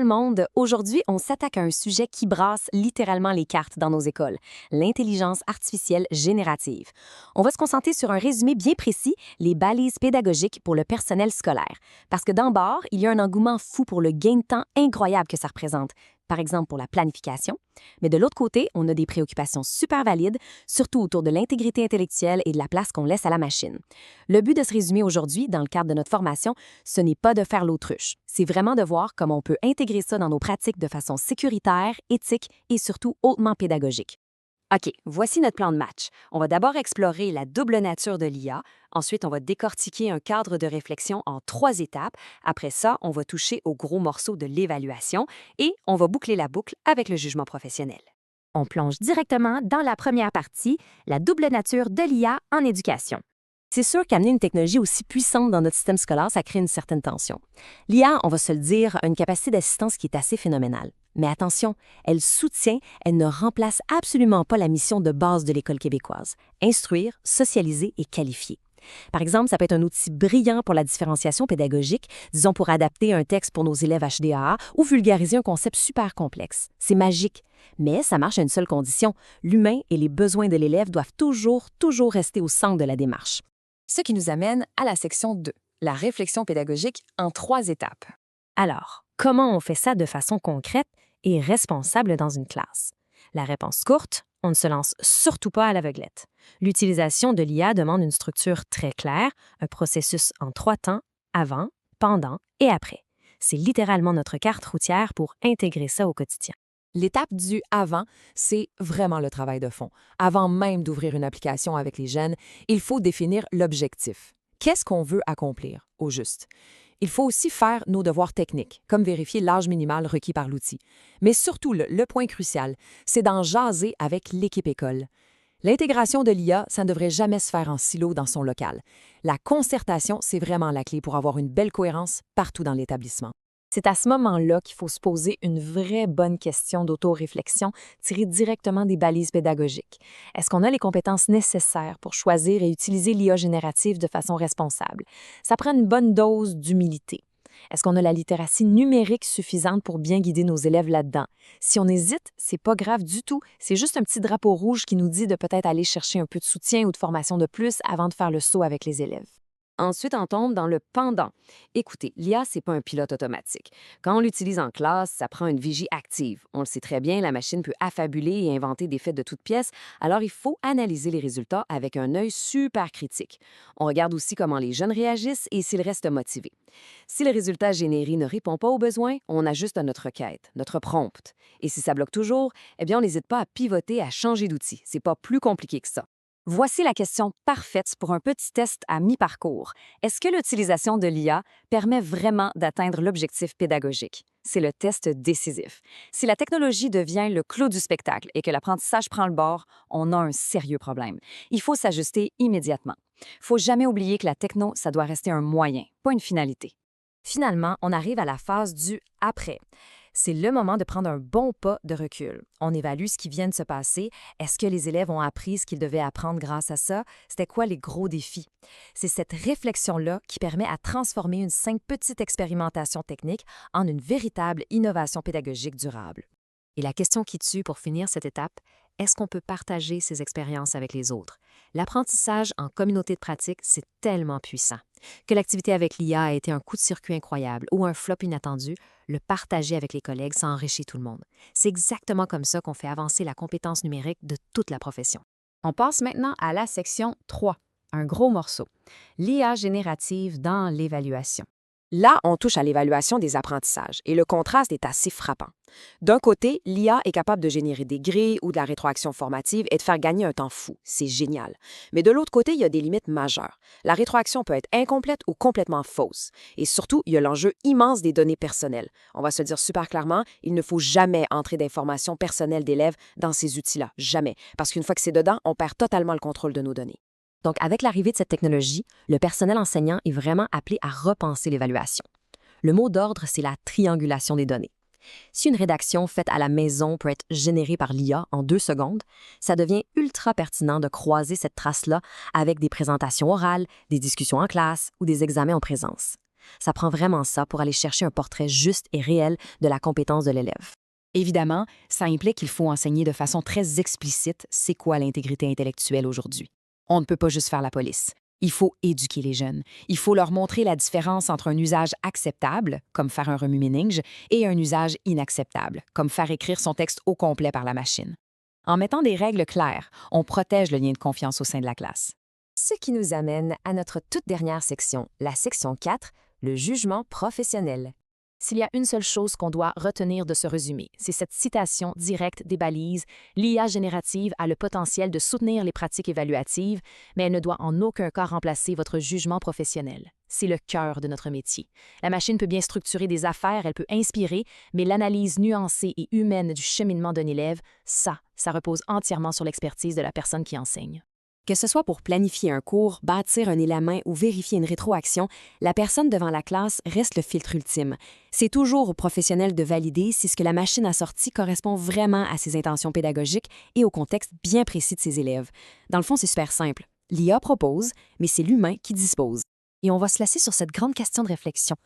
monde! Aujourd'hui, on s'attaque à un sujet qui brasse littéralement les cartes dans nos écoles, l'intelligence artificielle générative. On va se concentrer sur un résumé bien précis, les balises pédagogiques pour le personnel scolaire. Parce que d'en bord, il y a un engouement fou pour le gain de temps incroyable que ça représente, par exemple pour la planification. Mais de l'autre côté, on a des préoccupations super valides, surtout autour de l'intégrité intellectuelle et de la place qu'on laisse à la machine. Le but de ce résumé aujourd'hui, dans le cadre de notre formation, ce n'est pas de faire l'autruche. C'est vraiment de voir comment on peut intégrer ça dans nos pratiques de façon sécuritaire, éthique et surtout hautement pédagogique. OK, voici notre plan de match. On va d'abord explorer la double nature de l'IA. Ensuite, on va décortiquer un cadre de réflexion en 3 étapes. Après ça, on va toucher au gros morceau de l'évaluation et on va boucler la boucle avec le jugement professionnel. On plonge directement dans la première partie, la double nature de l'IA en éducation. C'est sûr qu'amener une technologie aussi puissante dans notre système scolaire, ça crée une certaine tension. L'IA, on va se le dire, a une capacité d'assistance qui est assez phénoménale. Mais attention, elle soutient, elle ne remplace absolument pas la mission de base de l'école québécoise: instruire, socialiser et qualifier. Par exemple, ça peut être un outil brillant pour la différenciation pédagogique, disons pour adapter un texte pour nos élèves HDAA ou vulgariser un concept super complexe. C'est magique. Mais ça marche à une seule condition: l'humain et les besoins de l'élève doivent toujours rester au centre de la démarche. Ce qui nous amène à la section 2, la réflexion pédagogique en 3 étapes. Alors, comment on fait ça de façon concrète et responsable dans une classe? La réponse courte, on ne se lance surtout pas à l'aveuglette. L'utilisation de l'IA demande une structure très claire, un processus en 3 temps: avant, pendant et après. C'est littéralement notre carte routière pour intégrer ça au quotidien. L'étape du avant, c'est vraiment le travail de fond. Avant même d'ouvrir une application avec les jeunes, il faut définir l'objectif. Qu'est-ce qu'on veut accomplir, au juste? Il faut aussi faire nos devoirs techniques, comme vérifier l'âge minimal requis par l'outil. Mais surtout, le point crucial, c'est d'en jaser avec l'équipe école. L'intégration de l'IA, ça ne devrait jamais se faire en silo dans son local. La concertation, c'est vraiment la clé pour avoir une belle cohérence partout dans l'établissement. C'est à ce moment-là qu'il faut se poser une vraie bonne question d'auto-réflexion tirée directement des balises pédagogiques. Est-ce qu'on a les compétences nécessaires pour choisir et utiliser l'IA générative de façon responsable? Ça prend une bonne dose d'humilité. Est-ce qu'on a la littératie numérique suffisante pour bien guider nos élèves là-dedans? Si on hésite, c'est pas grave du tout. C'est juste un petit drapeau rouge qui nous dit de peut-être aller chercher un peu de soutien ou de formation de plus avant de faire le saut avec les élèves. Ensuite, on tombe dans le pendant. Écoutez, l'IA, c'est pas un pilote automatique. Quand on l'utilise en classe, ça prend une vigie active. On le sait très bien, la machine peut affabuler et inventer des faits de toutes pièces, alors il faut analyser les résultats avec un œil super critique. On regarde aussi comment les jeunes réagissent et s'ils restent motivés. Si le résultat généré ne répond pas aux besoins, on ajuste à notre requête, notre prompt. Et si ça bloque toujours, eh bien, on n'hésite pas à pivoter, à changer d'outil. C'est pas plus compliqué que ça. Voici la question parfaite pour un petit test à mi-parcours. Est-ce que l'utilisation de l'IA permet vraiment d'atteindre l'objectif pédagogique? C'est le test décisif. Si la technologie devient le clou du spectacle et que l'apprentissage prend le bord, on a un sérieux problème. Il faut s'ajuster immédiatement. Il ne faut jamais oublier que la techno, ça doit rester un moyen, pas une finalité. Finalement, on arrive à la phase du « après ». C'est le moment de prendre un bon pas de recul. On évalue ce qui vient de se passer. Est-ce que les élèves ont appris ce qu'ils devaient apprendre grâce à ça? C'était quoi les gros défis? C'est cette réflexion-là qui permet à transformer une simple petite expérimentation technique en une véritable innovation pédagogique durable. Et la question qui tue pour finir cette étape, est-ce qu'on peut partager ces expériences avec les autres? L'apprentissage en communauté de pratique, c'est tellement puissant. Que l'activité avec l'IA a été un coup de circuit incroyable ou un flop inattendu, le partager avec les collègues, ça enrichit tout le monde. C'est exactement comme ça qu'on fait avancer la compétence numérique de toute la profession. On passe maintenant à la section 3, un gros morceau. L'IA générative dans l'évaluation. Là, on touche à l'évaluation des apprentissages et le contraste est assez frappant. D'un côté, l'IA est capable de générer des grilles ou de la rétroaction formative et de faire gagner un temps fou. C'est génial. Mais de l'autre côté, il y a des limites majeures. La rétroaction peut être incomplète ou complètement fausse. Et surtout, il y a l'enjeu immense des données personnelles. On va se le dire super clairement, il ne faut jamais entrer d'informations personnelles d'élèves dans ces outils-là. Jamais. Parce qu'une fois que c'est dedans, on perd totalement le contrôle de nos données. Donc, avec l'arrivée de cette technologie, le personnel enseignant est vraiment appelé à repenser l'évaluation. Le mot d'ordre, c'est la triangulation des données. Si une rédaction faite à la maison peut être générée par l'IA en 2 secondes, ça devient ultra pertinent de croiser cette trace-là avec des présentations orales, des discussions en classe ou des examens en présence. Ça prend vraiment ça pour aller chercher un portrait juste et réel de la compétence de l'élève. Évidemment, ça implique qu'il faut enseigner de façon très explicite c'est quoi l'intégrité intellectuelle aujourd'hui. On ne peut pas juste faire la police. Il faut éduquer les jeunes. Il faut leur montrer la différence entre un usage acceptable, comme faire un remue-méninge, et un usage inacceptable, comme faire écrire son texte au complet par la machine. En mettant des règles claires, on protège le lien de confiance au sein de la classe. Ce qui nous amène à notre toute dernière section, la section 4, le jugement professionnel. S'il y a une seule chose qu'on doit retenir de ce résumé, c'est cette citation directe des balises. L'IA générative a le potentiel de soutenir les pratiques évaluatives, mais elle ne doit en aucun cas remplacer votre jugement professionnel. C'est le cœur de notre métier. La machine peut bien structurer des affaires, elle peut inspirer, mais l'analyse nuancée et humaine du cheminement d'un élève, ça repose entièrement sur l'expertise de la personne qui enseigne. Que ce soit pour planifier un cours, bâtir un élément ou vérifier une rétroaction, la personne devant la classe reste le filtre ultime. C'est toujours au professionnel de valider si ce que la machine a sorti correspond vraiment à ses intentions pédagogiques et au contexte bien précis de ses élèves. Dans le fond, c'est super simple. L'IA propose, mais c'est l'humain qui dispose. Et on va se laisser sur cette grande question de réflexion.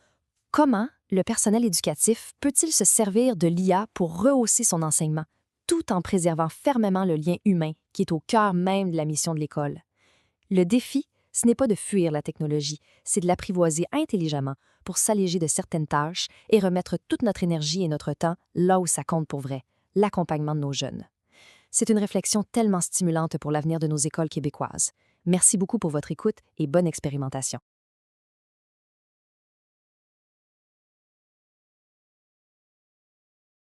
Comment le personnel éducatif peut-il se servir de l'IA pour rehausser son enseignement, tout en préservant fermement le lien humain qui est au cœur même de la mission de l'école? Le défi, ce n'est pas de fuir la technologie, c'est de l'apprivoiser intelligemment pour s'alléger de certaines tâches et remettre toute notre énergie et notre temps là où ça compte pour vrai, l'accompagnement de nos jeunes. C'est une réflexion tellement stimulante pour l'avenir de nos écoles québécoises. Merci beaucoup pour votre écoute et bonne expérimentation.